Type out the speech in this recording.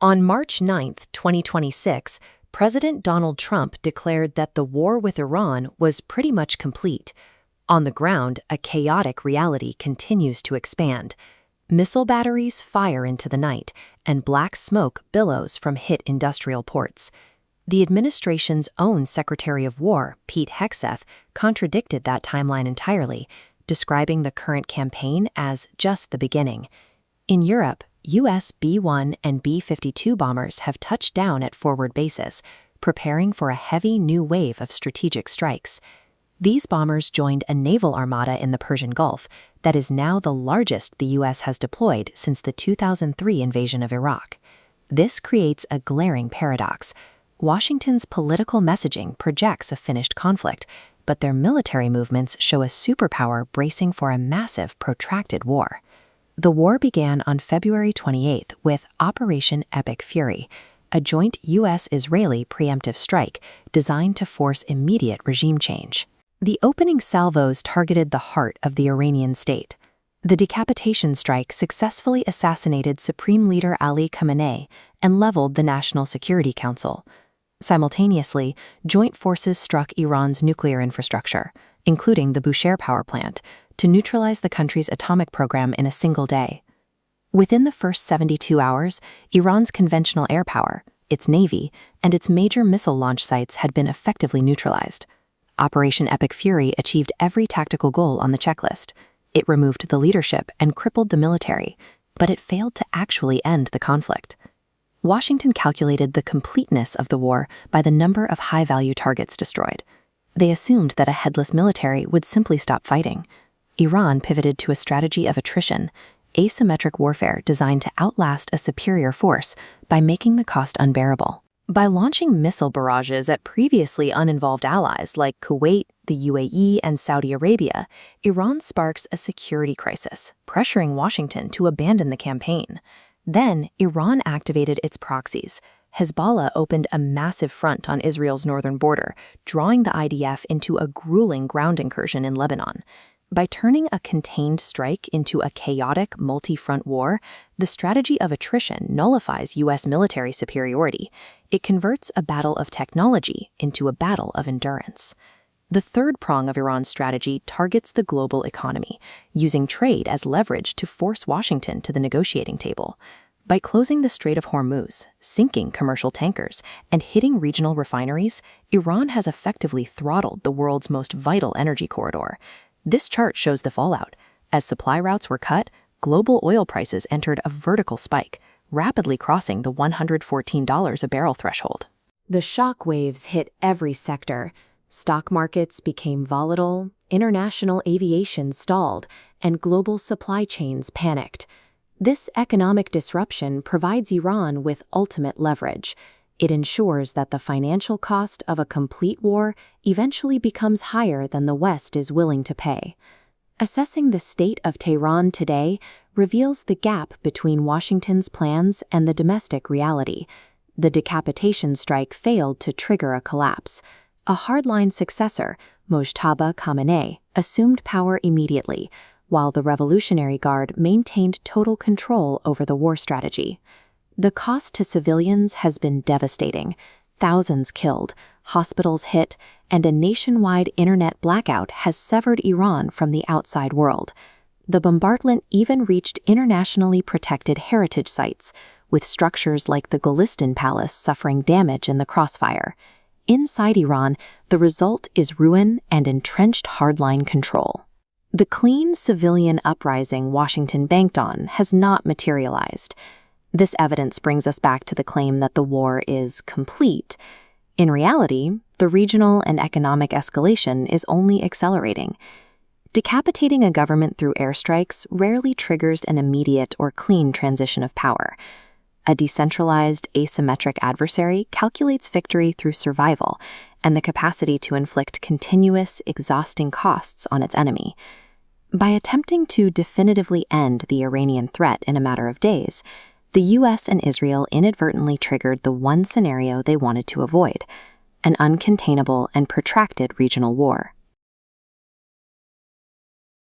On March 9, 2026, President Donald Trump declared that the war with Iran was pretty much complete. On the ground, a chaotic reality continues to expand. Missile batteries fire into the night, and black smoke billows from hit industrial ports. The administration's own Secretary of War, Pete Hegseth, contradicted that timeline entirely, describing the current campaign as just the beginning. In Europe, U.S. B-1 and B-52 bombers have touched down at forward bases, preparing for a heavy new wave of strategic strikes. These bombers joined a naval armada in the Persian Gulf that is now the largest the U.S. has deployed since the 2003 invasion of Iraq. This creates a glaring paradox. Washington's political messaging projects a finished conflict, but their military movements show a superpower bracing for a massive, protracted war. The war began on February 28 with Operation Epic Fury, a joint U.S.-Israeli preemptive strike designed to force immediate regime change. The opening salvos targeted the heart of the Iranian state. The Decapitation Strike successfully assassinated Supreme Leader Ali Khamenei and leveled the National Security Council. Simultaneously, joint forces struck Iran's nuclear infrastructure, including the Bushehr power plant, to neutralize the country's atomic program in a single day. Within the first 72 hours, Iran's conventional air power, its navy, and its major missile launch sites had been effectively neutralized. Operation Epic Fury achieved every tactical goal on the checklist. It removed the leadership and crippled the military, but it failed to actually end the conflict. Washington calculated the completeness of the war by the number of high-value targets destroyed. They assumed that a headless military would simply stop fighting. Iran pivoted to a strategy of attrition, asymmetric warfare designed to outlast a superior force by making the cost unbearable. By launching missile barrages at previously uninvolved allies like Kuwait, the UAE, and Saudi Arabia, Iran sparks a security crisis, pressuring Washington to abandon the campaign. Then, Iran activated its proxies. Hezbollah opened a massive front on Israel's northern border, drawing the IDF into a grueling ground incursion in Lebanon. By turning a contained strike into a chaotic, multi-front war, the strategy of attrition nullifies U.S. military superiority. It converts a battle of technology into a battle of endurance. The third prong of Iran's strategy targets the global economy, using trade as leverage to force Washington to the negotiating table. By closing the Strait of Hormuz, sinking commercial tankers, and hitting regional refineries, Iran has effectively throttled the world's most vital energy corridor. This chart shows the fallout. As supply routes were cut, global oil prices entered a vertical spike, rapidly crossing the $114 a barrel threshold. The shock waves hit every sector. Stock markets became volatile, international aviation stalled, and global supply chains panicked. This economic disruption provides Iran with ultimate leverage. It ensures that the financial cost of a complete war eventually becomes higher than the West is willing to pay. Assessing the state of Tehran today reveals the gap between Washington's plans and the domestic reality. The Decapitation Strike failed to trigger a collapse. A hardline successor, Mojtaba Khamenei, assumed power immediately, while the Revolutionary Guard maintained total control over the war strategy. The cost to civilians has been devastating. Thousands killed, hospitals hit, and a nationwide internet blackout has severed Iran from the outside world. The bombardment even reached internationally protected heritage sites, with structures like the Golestan Palace suffering damage in the crossfire. Inside Iran, the result is ruin and entrenched hardline control. The clean civilian uprising Washington banked on has not materialized. This evidence brings us back to the claim that the war is complete. In reality, the regional and economic escalation is only accelerating. Decapitating a government through airstrikes rarely triggers an immediate or clean transition of power. A decentralized, asymmetric adversary calculates victory through survival and the capacity to inflict continuous, exhausting costs on its enemy. By attempting to definitively end the Iranian threat in a matter of days, the U.S. and Israel inadvertently triggered the one scenario they wanted to avoid: an uncontainable and protracted regional war.